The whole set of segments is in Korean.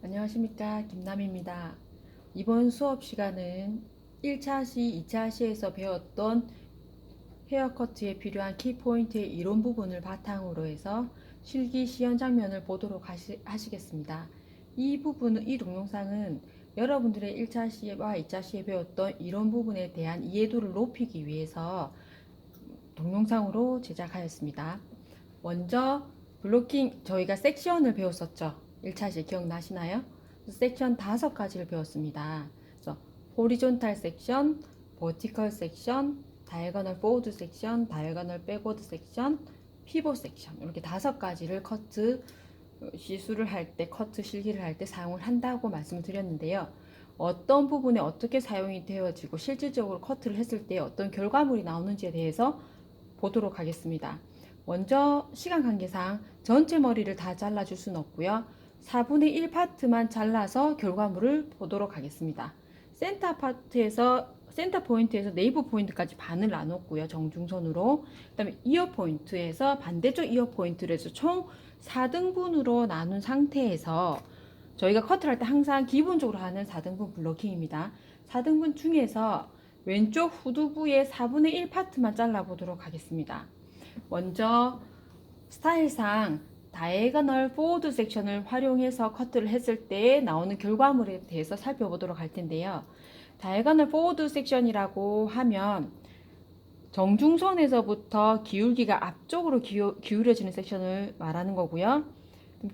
안녕하십니까, 김남입니다. 이번 수업 시간은 1차 시, 2차 시에서 배웠던 헤어커트에 필요한 키포인트의 이론 부분을 바탕으로 해서 실기 시연 장면을 보도록 하시겠습니다. 이 동영상은 여러분들의 1차 시와 2차 시에 배웠던 이론 부분에 대한 이해도를 높이기 위해서 동영상으로 제작하였습니다. 먼저 블로킹, 저희가 섹션을 배웠었죠. 1차 시 기억나시나요? 섹션 5가지를 배웠습니다. 그래서 호리존탈 섹션, 버티컬 섹션, 다이아고널 포워드 섹션, 다이아고널 백워드 섹션, 피봇 섹션, 이렇게 5가지를 커트 시술을 할 때, 커트 실기를 할 때 사용을 한다고 말씀을 드렸는데요. 어떤 부분에 어떻게 사용이 되어지고 실질적으로 커트를 했을 때 어떤 결과물이 나오는지에 대해서 보도록 하겠습니다. 먼저 시간 관계상 전체 머리를 다 잘라줄 수는 없고요. 4분의 1 파트만 잘라서 결과물을 보도록 하겠습니다. 센터 포인트에서 네이브 포인트까지 반을 나눴고요. 정중선으로. 그 다음에 이어 포인트에서 반대쪽 이어 포인트를 해서 총 4등분으로 나눈 상태에서 저희가 커트를 할 때 항상 기본적으로 하는 4등분 블로킹입니다. 4등분 중에서 왼쪽 후두부의 4분의 1 파트만 잘라보도록 하겠습니다. 먼저 스타일상 다이애거널 포워드 섹션을 활용해서 커트를 했을 때 나오는 결과물에 대해서 살펴보도록 할 텐데요. 다이애거널 포워드 섹션이라고 하면 정중선에서부터 기울기가 앞쪽으로 기울어지는 섹션을 말하는 거고요.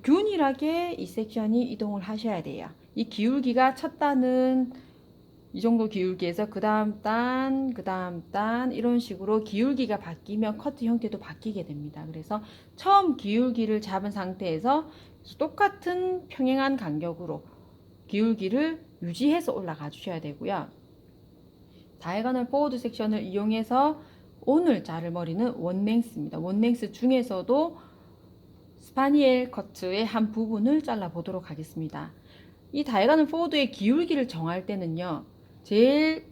균일하게 이 섹션이 이동을 하셔야 돼요. 이 기울기가 첫 단은 이 정도 기울기에서 그 다음 단 이런 식으로 기울기가 바뀌면 커트 형태도 바뀌게 됩니다. 그래서 처음 기울기를 잡은 상태에서 똑같은 평행한 간격으로 기울기를 유지해서 올라가 주셔야 되고요. 다이아고널 포워드 섹션을 이용해서 오늘 자를 머리는 원랭스입니다. 원랭스 중에서도 스파니엘 커트의 한 부분을 잘라 보도록 하겠습니다. 이 다이아고널 포워드의 기울기를 정할 때는요, 제일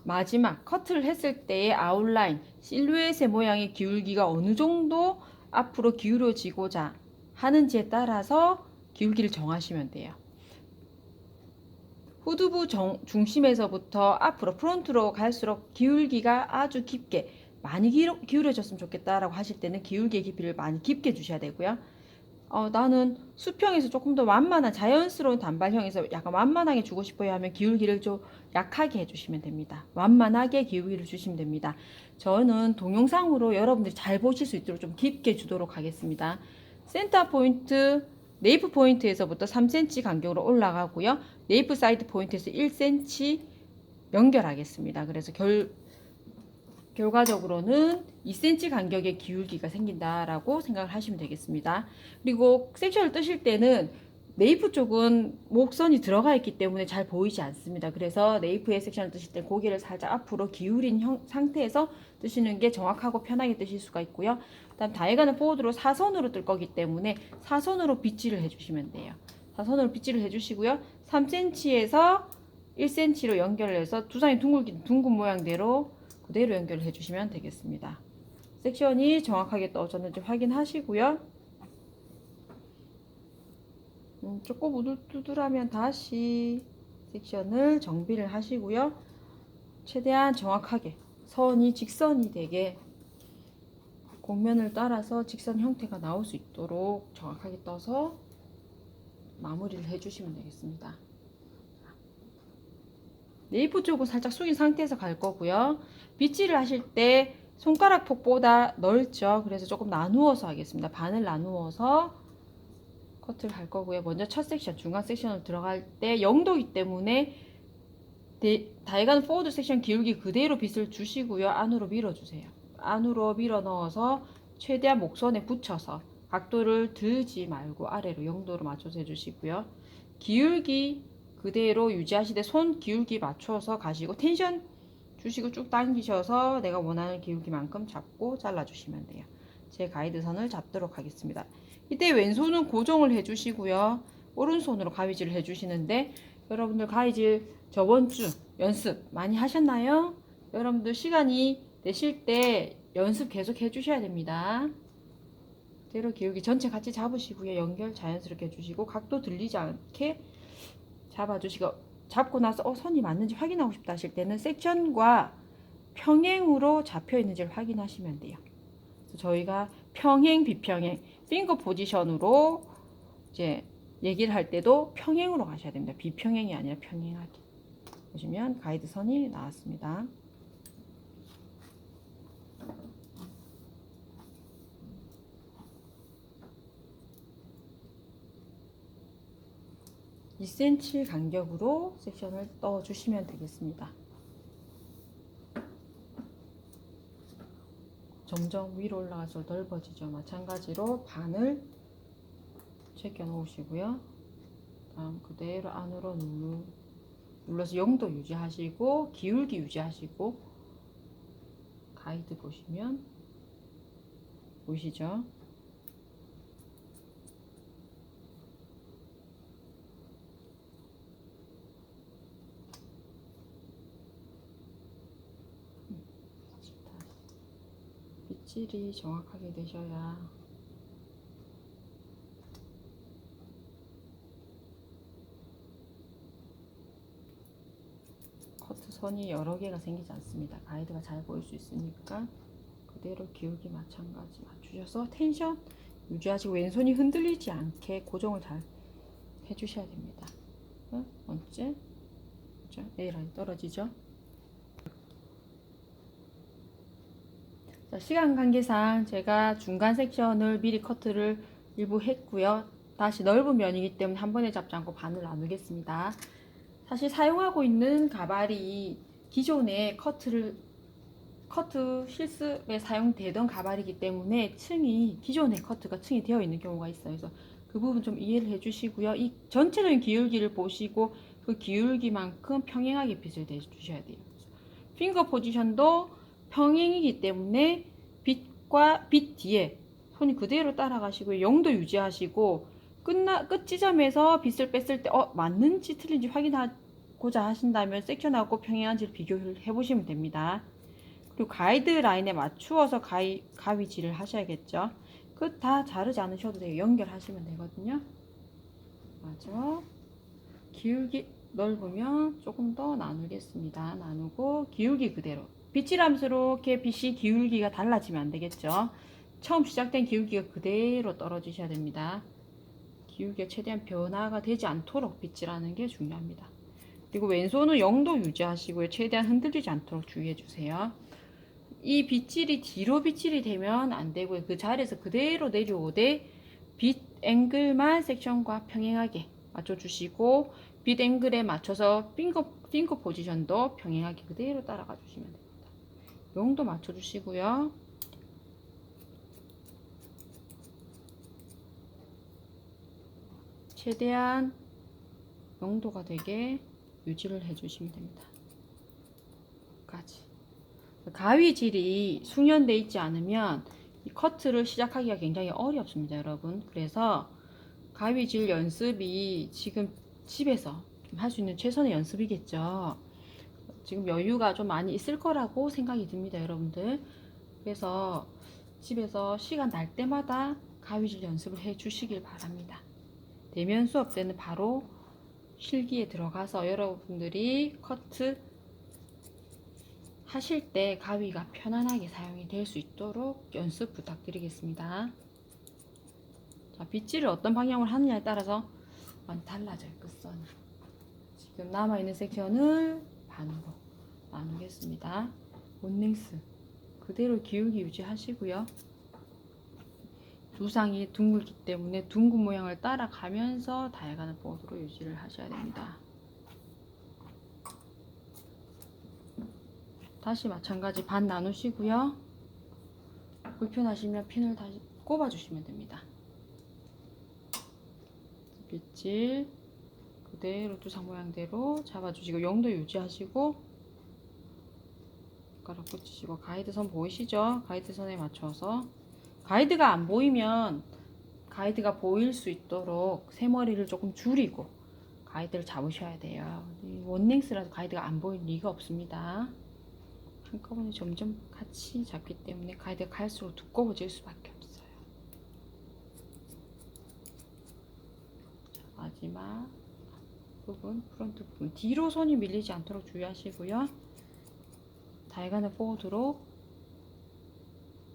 마지막 커트를 했을 때의 아웃라인, 실루엣의 모양의 기울기가 어느 정도 앞으로 기울어지고자 하는지에 따라서 기울기를 정하시면 돼요. 후두부 중심에서부터 앞으로 프론트로 갈수록 기울기가 아주 깊게 많이 기울어졌으면 좋겠다라고 하실 때는 기울기의 깊이를 많이 깊게 주셔야 되고요. 나는 수평에서 조금 더 완만한 자연스러운 단발형에서 약간 완만하게 주고 싶어요 하면 기울기를 좀 약하게 해주시면 됩니다. 완만하게 기울기를 주시면 됩니다. 저는 동영상으로 여러분들이 잘 보실 수 있도록 좀 깊게 주도록 하겠습니다. 센터 포인트, 네이프 포인트에서부터 3cm 간격으로 올라가고요. 네이프 사이드 포인트에서 1cm 연결하겠습니다. 그래서 결과적으로는 2cm 간격의 기울기가 생긴다라고 생각을 하시면 되겠습니다. 그리고 섹션을 뜨실 때는 네이프 쪽은 목선이 들어가 있기 때문에 잘 보이지 않습니다. 그래서 네이프의 섹션을 뜨실 때 고개를 살짝 앞으로 기울인 상태에서 뜨시는 게 정확하고 편하게 뜨실 수가 있고요. 그다음 다이아고널 포워드로 사선으로 뜰 거기 때문에 사선으로 빗질을 해주시면 돼요. 사선으로 빗질을 해주시고요. 3cm에서 1cm로 연결을 해서 두상이 둥근 모양대로 그대로 연결해 주시면 되겠습니다. 섹션이 정확하게 떠졌는지 확인하시고요. 조금 우둘투둘하면 다시 섹션을 정비를 하시고요. 최대한 정확하게 선이 직선이 되게 곡면을 따라서 직선 형태가 나올 수 있도록 정확하게 떠서 마무리를 해주시면 되겠습니다. 네이프 쪽은 살짝 숙인 상태에서 갈 거고요. 빗질을 하실 때 손가락 폭보다 넓죠. 그래서 조금 나누어서 하겠습니다. 반을 나누어서 커트를 할 거고요. 먼저 첫 섹션, 중간 섹션으로 들어갈 때 0도이기 때문에 다이아고널 포워드 섹션 기울기 그대로 빗을 주시고요. 안으로 밀어주세요. 안으로 밀어 넣어서 최대한 목선에 붙여서 각도를 들지 말고 아래로 0도로 맞춰서 해주시고요. 기울기 그대로 유지하시되 손 기울기 맞춰서 가시고 텐션 주시고 쭉 당기셔서 내가 원하는 기울기만큼 잡고 잘라주시면 돼요. 제 가이드선을 잡도록 하겠습니다. 이때 왼손은 고정을 해주시고요. 오른손으로 가위질을 해주시는데 여러분들 가위질 저번주 연습 많이 하셨나요? 여러분들 시간이 되실 때 연습 계속 해주셔야 됩니다. 그대로 기울기 전체 같이 잡으시고요. 연결 자연스럽게 해주시고 각도 들리지 않게 잡아주시고, 잡고 나서 선이 맞는지 확인하고 싶다 하실 때는 섹션과 평행으로 잡혀 있는지를 확인하시면 돼요. 그래서 저희가 평행, 비평행, 핑거 포지션으로 이제 얘기를 할 때도 평행으로 가셔야 됩니다. 비평행이 아니라 평행하게. 보시면 가이드 선이 나왔습니다. (2cm) 간격으로 섹션을 떠 주시면 되겠습니다. 점점 위로 올라갈수록 넓어지죠. 마찬가지로 반을 제껴 놓으시고요. 다음 그대로 안으로 눌러서 0도 유지하시고 기울기 유지하시고, 가이드 보시면 보이시죠? 빗질이 정확하게 되셔야 커트 선이 여러 개가 생기지 않습니다. 가이드가 잘 보일 수 있으니까 그대로 기울기 마찬가지 맞추셔서 텐션 유지하시고 왼손이 흔들리지 않게 고정을 잘 해주셔야 됩니다. 번째, A라인 떨어지죠? 자, 시간 관계상 제가 중간 섹션을 미리 커트를 일부 했고요. 다시 넓은 면이기 때문에 한 번에 잡지 않고 반을 나누겠습니다. 사실 사용하고 있는 가발이 기존에 커트 실습에 사용되던 가발이기 때문에 기존의 커트가 층이 되어 있는 경우가 있어요. 그래서 그 부분 좀 이해를 해 주시고요. 이 전체적인 기울기를 보시고 그 기울기만큼 평행하게 빗을 내 주셔야 돼요. 핑거 포지션도 평행이기 때문에 빛 뒤에 손이 그대로 따라가시고 0도 유지하시고, 끝 지점에서 빗을 뺐을 때 맞는지 틀린지 확인하고자 하신다면 섹션하고 평행한지를 비교를 해보시면 됩니다. 그리고 가이드 라인에 맞추어서 가위질을 하셔야겠죠. 그 다 자르지 않으셔도 돼요. 연결하시면 되거든요. 맞아. 기울기 넓으면 조금 더 나누겠습니다. 나누고 기울기 그대로. 빗질하면서 빗이 기울기가 달라지면 안 되겠죠. 처음 시작된 기울기가 그대로 떨어지셔야 됩니다. 기울기가 최대한 변화가 되지 않도록 빗질하는 게 중요합니다. 그리고 왼손은 0도 유지하시고요. 최대한 흔들리지 않도록 주의해 주세요. 이 빗질이 뒤로 빗질이 되면 안 되고요. 그 자리에서 그대로 내려오되 빗 앵글만 섹션과 평행하게 맞춰주시고, 빗 앵글에 맞춰서 핑거 포지션도 평행하게 그대로 따라가 주시면 됩니다. 0도 맞춰주시고요. 최대한 0도가 되게 유지를 해주시면 됩니다. 까지. 가위질이 숙련되어 있지 않으면 이 커트를 시작하기가 굉장히 어렵습니다, 여러분. 그래서 가위질 연습이 지금 집에서 할 수 있는 최선의 연습이겠죠. 지금 여유가 좀 많이 있을 거라고 생각이 듭니다, 여러분들. 그래서 집에서 시간 날 때마다 가위질 연습을 해 주시길 바랍니다. 대면 수업 때는 바로 실기에 들어가서 여러분들이 커트 하실 때 가위가 편안하게 사용이 될 수 있도록 연습 부탁드리겠습니다. 자, 빗질을 어떤 방향으로 하느냐에 따라서 많이 달라져요, 끝선이. 지금 남아있는 섹션을 반으로 나누겠습니다. 원랭스 그대로 기울기 유지하시고요. 두상이 둥글기 때문에 둥근 모양을 따라가면서 다양한 보드로 유지를 하셔야 됩니다. 다시 마찬가지 반 나누시고요. 불편하시면 핀을 다시 꼽아주시면 됩니다. 빗질 그대로 두상 모양대로 잡아주시고 0도 유지하시고 손가락 붙이시고, 가이드선 보이시죠? 가이드선에 맞춰서 가이드가 안 보이면 가이드가 보일 수 있도록 새머리를 조금 줄이고 가이드를 잡으셔야 돼요. 원랭스라도 가이드가 안 보일 리가 없습니다. 한꺼번에 점점 같이 잡기 때문에 가이드가 갈수록 두꺼워질 수밖에 없어요. 마지막 부분, 프론트 부분 뒤로 손이 밀리지 않도록 주의하시고요. 다이아고널 포워드로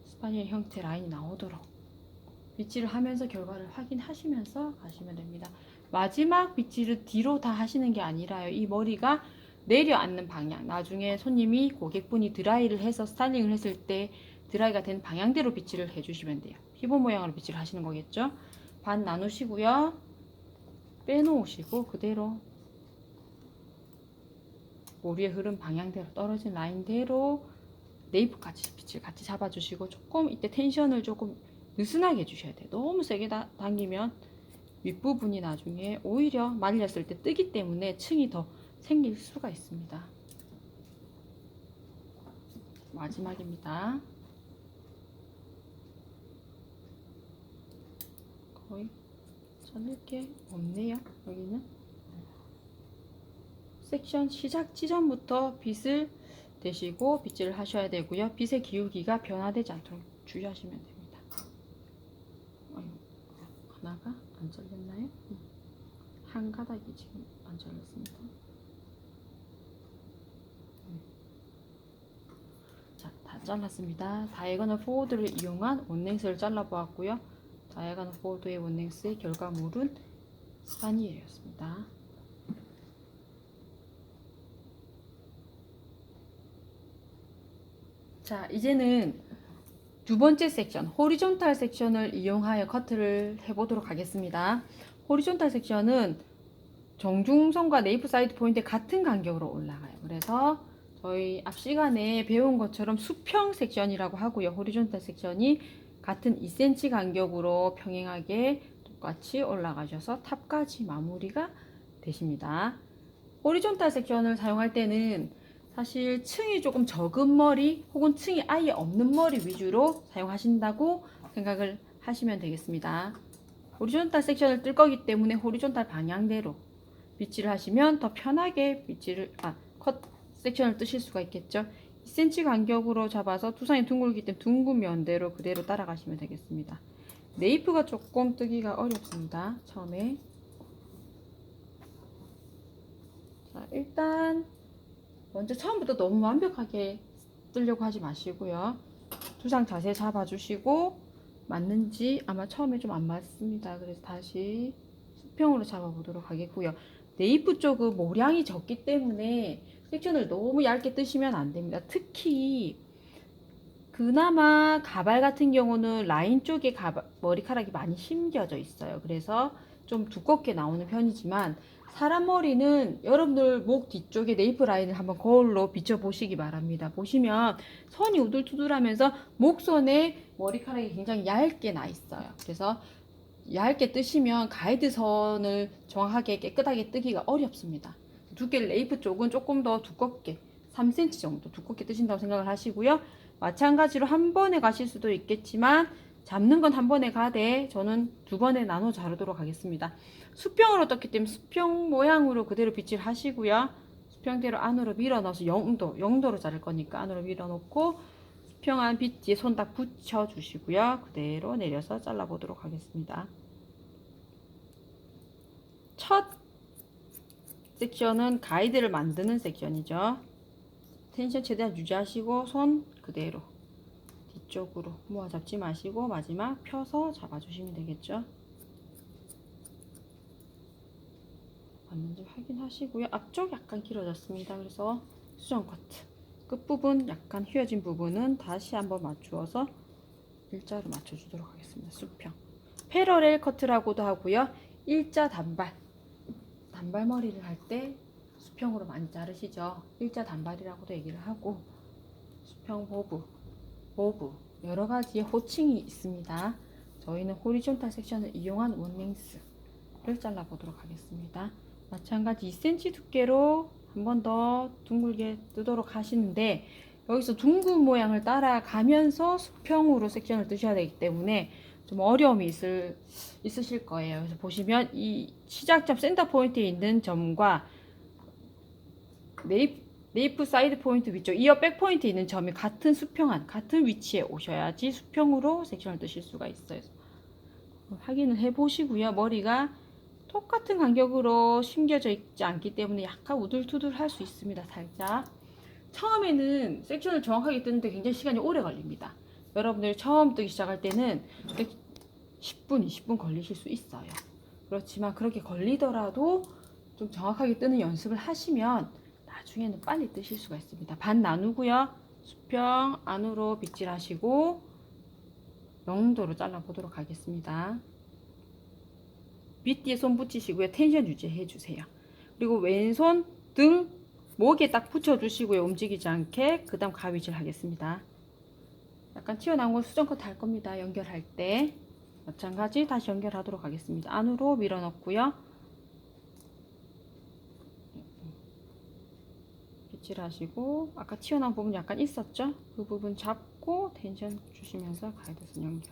스파니엘 형태 라인이 나오도록 빗질을 하면서 결과를 확인하시면서 가시면 됩니다. 마지막 빗질을 뒤로 다 하시는 게 아니라요. 이 머리가 내려앉는 방향, 나중에 손님이 고객분이 드라이를 해서 스타일링을 했을 때 드라이가 된 방향대로 빗질을 해주시면 돼요. 피부 모양으로 빗질을 하시는 거겠죠. 반 나누시고요. 빼놓으시고 그대로 머리의 흐름 방향대로 떨어진 라인대로 네이프까지 빗질 같이 잡아주시고 조금 이때 텐션을 조금 느슨하게 해주셔야 돼요. 너무 세게 당기면 윗부분이 나중에 오히려 말렸을 때 뜨기 때문에 층이 더 생길 수가 있습니다. 마지막입니다. 거의 자를 게 없네요. 여기는 섹션 시작 지점부터 빗을 대시고 빗질을 하셔야 되고요. 빗의 기울기가 변화되지 않도록 주의하시면 됩니다. 하나가 안 잘렸나요? 한 가닥이 지금 안 잘렸습니다. 자, 다 잘랐습니다. 다이아고널 포워드를 이용한 원랭스를 잘라보았고요. 다이아고널 포워드의 원랭스의 결과물은 스파니엘이었습니다. 자, 이제는 두 번째 섹션, 호리존탈 섹션을 이용하여 커트를 해보도록 하겠습니다. 호리존탈 섹션은 정중선과 네이프 사이드 포인트 같은 간격으로 올라가요. 그래서 저희 앞 시간에 배운 것처럼 수평 섹션이라고 하고요. 호리존탈 섹션이 같은 2cm 간격으로 평행하게 똑같이 올라가셔서 탑까지 마무리가 되십니다. 호리존탈 섹션을 사용할 때는 사실 층이 조금 적은 머리 혹은 층이 아예 없는 머리 위주로 사용하신다고 생각을 하시면 되겠습니다. 호리존탈 섹션을 뜰 거기 때문에 호리존탈 방향대로 빗질을 하시면 더 편하게 컷 섹션을 뜨실 수가 있겠죠. 2cm 간격으로 잡아서 두상이 둥글기 때문에 둥근 면대로 그대로 따라가시면 되겠습니다. 네이프가 조금 뜨기가 어렵습니다. 처음에. 자, 일단 먼저 처음부터 너무 완벽하게 뜨려고 하지 마시고요. 두상 자세 잡아주시고 맞는지 아마 처음에 좀 안 맞습니다. 그래서 다시 수평으로 잡아보도록 하겠고요. 네이프 쪽은 모량이 적기 때문에 섹션을 너무 얇게 뜨시면 안 됩니다. 특히 그나마 가발 같은 경우는 라인 쪽에 머리카락이 많이 심겨져 있어요. 그래서 좀 두껍게 나오는 편이지만 사람 머리는 여러분들 목 뒤쪽에 네이프 라인을 한번 거울로 비춰보시기 바랍니다. 보시면 선이 우둘투둘하면서 목선에 머리카락이 굉장히 얇게 나 있어요. 그래서 얇게 뜨시면 가이드선을 정확하게 깨끗하게 뜨기가 어렵습니다. 두께를 네이프 쪽은 조금 더 두껍게 3cm 정도 두껍게 뜨신다고 생각을 하시고요. 마찬가지로 한 번에 가실 수도 있겠지만 잡는 건 한 번에 가되 저는 두 번에 나눠 자르도록 하겠습니다. 수평으로 떴기 때문에 수평 모양으로 그대로 빗질 하시고요. 수평대로 안으로 밀어 넣어서 0도로 자를 거니까 안으로 밀어 넣고 수평한 빗 뒤에 손 딱 붙여 주시고요. 그대로 내려서 잘라 보도록 하겠습니다. 첫 섹션은 가이드를 만드는 섹션이죠. 텐션 최대한 유지하시고 손 그대로 뒤쪽으로 모아 잡지 마시고 마지막 펴서 잡아주시면 되겠죠. 맞는지 확인하시고요. 앞쪽 약간 길어졌습니다. 그래서 수정 커트 끝부분 약간 휘어진 부분은 다시 한번 맞추어서 일자로 맞춰주도록 하겠습니다. 수평 패러렐 커트라고도 하고요. 일자 단발머리를 할 때 수평으로 많이 자르시죠. 일자 단발이라고도 얘기를 하고 수평 보브 여러 가지의 호칭이 있습니다. 저희는 호리존탈 섹션을 이용한 원랭스를 잘라 보도록 하겠습니다. 마찬가지 2cm 두께로 한 번 더 둥글게 뜨도록 하시는데 여기서 둥근 모양을 따라가면서 수평으로 섹션을 뜨셔야 되기 때문에 좀 어려움이 있으실 거예요. 그래서 보시면 이 시작점 센터 포인트에 있는 점과 네이프 사이드 포인트 위쪽 이어 백 포인트에 있는 점이 같은 같은 위치에 오셔야지 수평으로 섹션을 뜨실 수가 있어요. 확인을 해 보시고요. 머리가 똑같은 간격으로 심겨져 있지 않기 때문에 약간 우둘투둘 할 수 있습니다. 살짝. 처음에는 섹션을 정확하게 뜨는데 굉장히 시간이 오래 걸립니다. 여러분들이 처음 뜨기 시작할 때는 10분, 20분 걸리실 수 있어요. 그렇지만 그렇게 걸리더라도 좀 정확하게 뜨는 연습을 하시면 나중에는 빨리 뜨실 수가 있습니다. 반 나누고요. 수평 안으로 빗질하시고 0도로 잘라보도록 하겠습니다. 빗뒤에 손 붙이시고요. 텐션 유지해 주세요. 그리고 왼손 등 목에 딱 붙여주시고요. 움직이지 않게. 그 다음 가위질 하겠습니다. 약간 튀어나온 건 수정컷 할 겁니다. 연결할 때. 마찬가지 다시 연결하도록 하겠습니다. 안으로 밀어넣고요. 빗질하시고 아까 튀어나온 부분 약간 있었죠? 그 부분 잡고 텐션 주시면서 가이드선 연결.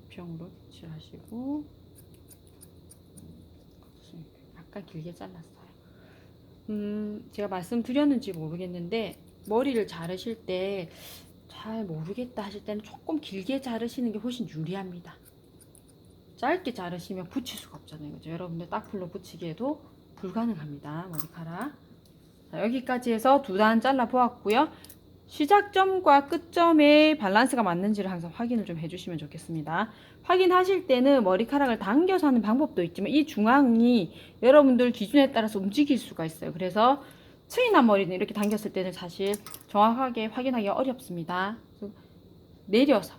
수평으로 빗질하시고 약간 길게 잘랐어요. 제가 말씀드렸는지 모르겠는데 머리를 자르실 때 잘 모르겠다 하실 때는 조금 길게 자르시는 게 훨씬 유리합니다. 짧게 자르시면 붙일 수가 없잖아요. 그죠? 여러분들 딱풀로 붙이기에도 불가능합니다. 머리카락. 자, 여기까지 해서 두 단 잘라 보았고요. 시작점과 끝점의 밸런스가 맞는지를 항상 확인을 좀 해주시면 좋겠습니다. 확인하실 때는 머리카락을 당겨서 하는 방법도 있지만 이 중앙이 여러분들 기준에 따라서 움직일 수가 있어요. 그래서 트인한 머리는 이렇게 당겼을 때는 사실 정확하게 확인하기 어렵습니다. 내려서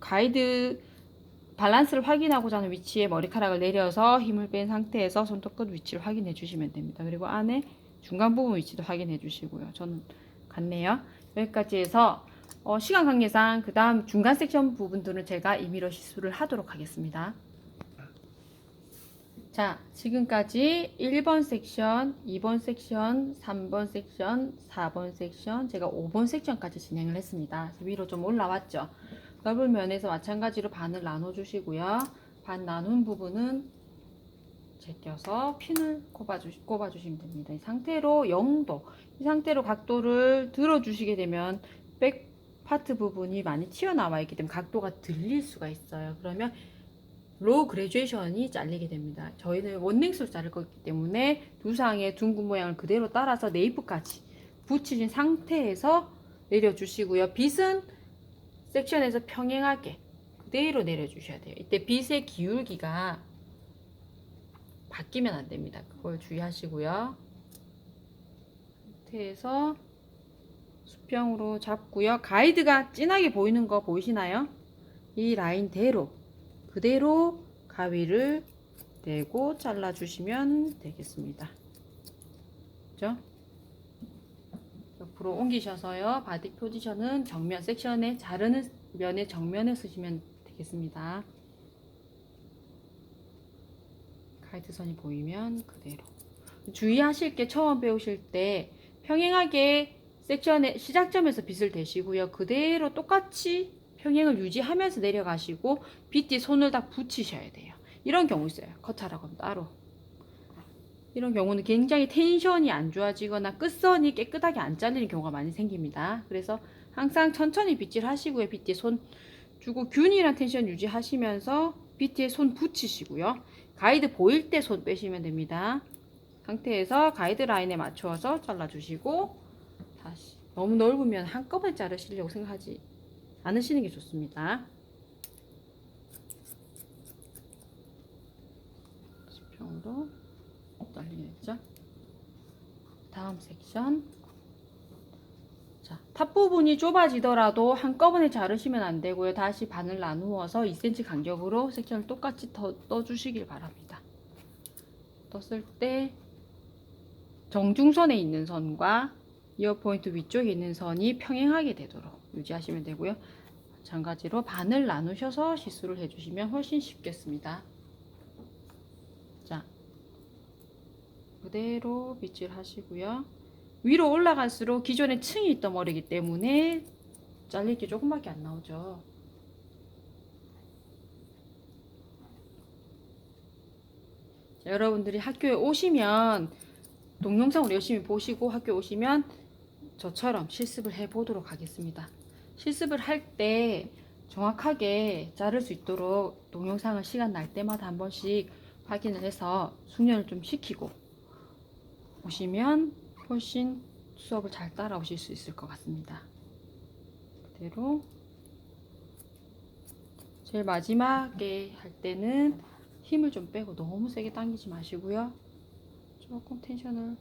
가이드 밸런스를 확인하고자 하는 위치에 머리카락을 내려서 힘을 뺀 상태에서 손톱 끝 위치를 확인해 주시면 됩니다. 그리고 안에 중간 부분 위치도 확인해 주시고요. 저는 같네요. 여기까지 해서 시간 관계상 그 다음 중간 섹션 부분들은 제가 임의로 시술을 하도록 하겠습니다. 자, 지금까지 1번 섹션, 2번 섹션, 3번 섹션, 4번 섹션, 제가 5번 섹션까지 진행을 했습니다. 위로 좀 올라왔죠. 넓은 면에서 마찬가지로 반을 나눠주시고요. 반 나눈 부분은 제껴서 핀을 꼽아주시면 됩니다. 이 상태로 0도, 이 상태로 각도를 들어주시게 되면 백 파트 부분이 많이 튀어나와 있기 때문에 각도가 들릴 수가 있어요. 그러면 로우 그레듀에이션이 잘리게 됩니다. 저희는 원랭스로 자를 거기 때문에 두상의 둥근 모양을 그대로 따라서 네이프까지 붙이신 상태에서 내려주시고요. 빗은 섹션에서 평행하게 그대로 내려주셔야 돼요. 이때 빗의 기울기가 바뀌면 안 됩니다. 그걸 주의하시고요. 상태에서 수평으로 잡고요. 가이드가 진하게 보이는 거 보이시나요? 이 라인대로 그대로 가위를 대고 잘라주시면 되겠습니다. 그죠? 옆으로 옮기셔서요. 바디 포지션은 정면 섹션에 자르는 면의 정면에 쓰시면 되겠습니다. 가이드선이 보이면 그대로. 주의하실 게 처음 배우실 때 평행하게 섹션의 시작점에서 빗을 대시고요. 그대로 똑같이 평행을 유지하면서 내려가시고 빗뒤 손을 딱 붙이셔야 돼요. 이런 경우 있어요. 커트하라고 하면 따로. 이런 경우는 굉장히 텐션이 안 좋아지거나 끝선이 깨끗하게 안 잘리는 경우가 많이 생깁니다. 그래서 항상 천천히 빗질 하시고요. 빗뒤에 손 주고 균일한 텐션 유지하시면서 빗뒤에 손 붙이시고요. 가이드 보일 때 손 빼시면 됩니다. 상태에서 가이드 라인에 맞춰서 잘라주시고 다시 너무 넓으면 한꺼번에 자르시려고 생각하지 않으시는 게 좋습니다. 수평으로 잘리겠죠? 다음 섹션. 자, 탑 부분이 좁아지더라도 한꺼번에 자르시면 안 되고요. 다시 반을 나누어서 2cm 간격으로 섹션을 똑같이 떠주시길 바랍니다. 떴을 때 정중선에 있는 선과 이어포인트 위쪽에 있는 선이 평행하게 되도록 유지하시면 되고요. 마찬가지로 반을 나누셔서 시술을 해주시면 훨씬 쉽겠습니다. 자, 그대로 빗질 하시고요. 위로 올라갈수록 기존에 층이 있던 머리이기 때문에 잘릴 게 조금밖에 안 나오죠. 자, 여러분들이 학교에 오시면 동영상을 열심히 보시고 학교에 오시면 저처럼 실습을 해 보도록 하겠습니다. 실습을 할 때 정확하게 자를 수 있도록 동영상을 시간 날 때마다 한 번씩 확인을 해서 숙련을 좀 시키고 오시면 훨씬 수업을 잘 따라오실 수 있을 것 같습니다. 그대로 제일 마지막에 할 때는 힘을 좀 빼고 너무 세게 당기지 마시고요. 조금 텐션을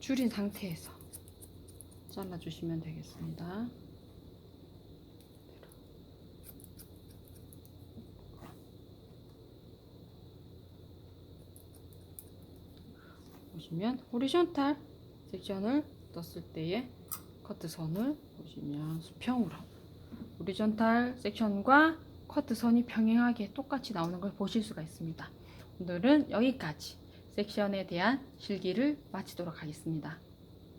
줄인 상태에서 잘라주시면 되겠습니다. 보시면 호리존탈 섹션을 떴을 때의 커트선을 보시면 수평으로 호리존탈 섹션과 커트선이 평행하게 똑같이 나오는 걸 보실 수가 있습니다. 오늘은 여기까지 섹션에 대한 실기를 마치도록 하겠습니다.